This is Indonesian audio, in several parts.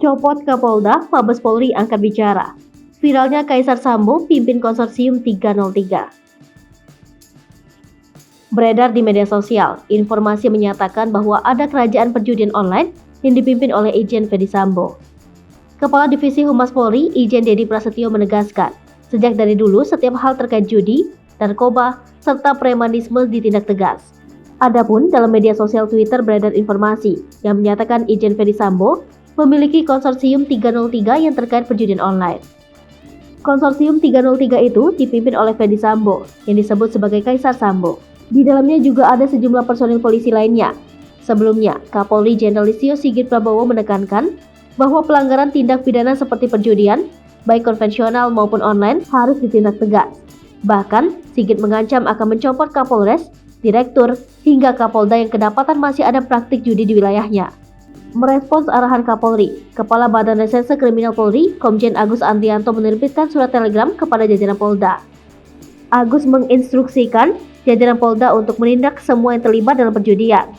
Copot Kapolda, Mabes Polri angkat bicara. Viralnya Kaisar Sambo pimpin konsorsium 303. Beredar di media sosial, informasi menyatakan bahwa ada kerajaan perjudian online yang dipimpin oleh Irjen Ferdy Sambo. Kepala Divisi Humas Polri, Irjen Dedi Prasetyo menegaskan, sejak dari dulu setiap hal terkait judi, narkoba, serta premanisme ditindak tegas. Adapun dalam media sosial Twitter beredar informasi yang menyatakan Irjen Ferdy Sambo memiliki konsorsium 303 yang terkait perjudian online. Konsorsium 303 itu dipimpin oleh Ferdy Sambo yang disebut sebagai Kaisar Sambo. Di dalamnya juga ada sejumlah personil polisi lainnya. Sebelumnya, Kapolri Jenderal Listio Sigit Prabowo menekankan bahwa pelanggaran tindak pidana seperti perjudian, baik konvensional maupun online, harus ditindak tegas. Bahkan, Sigit mengancam akan mencopot Kapolres, Direktur, hingga Kapolda yang kedapatan masih ada praktik judi di wilayahnya. Merespons arahan Kapolri, Kepala Badan Reserse Kriminal Polri, Komjen Agus Andrianto menerbitkan surat telegram kepada jajaran Polda. Agus menginstruksikan jajaran Polda untuk menindak semua yang terlibat dalam perjudian.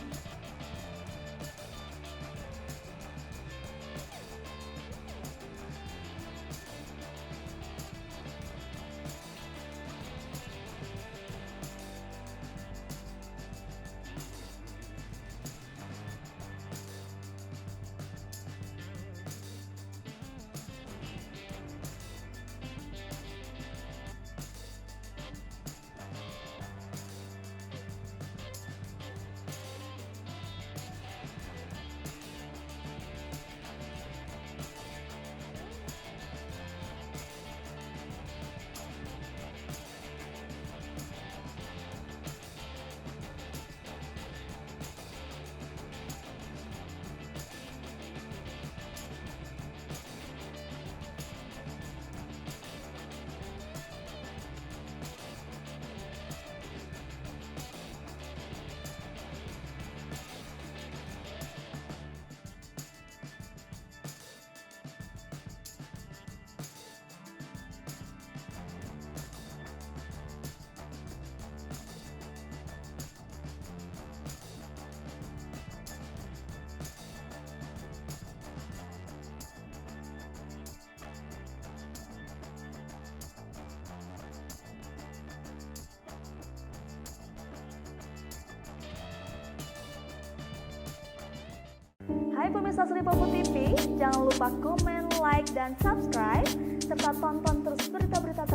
Hai pemirsa Sri Popo TV, jangan lupa komen, like, dan subscribe, serta tonton terus berita-berita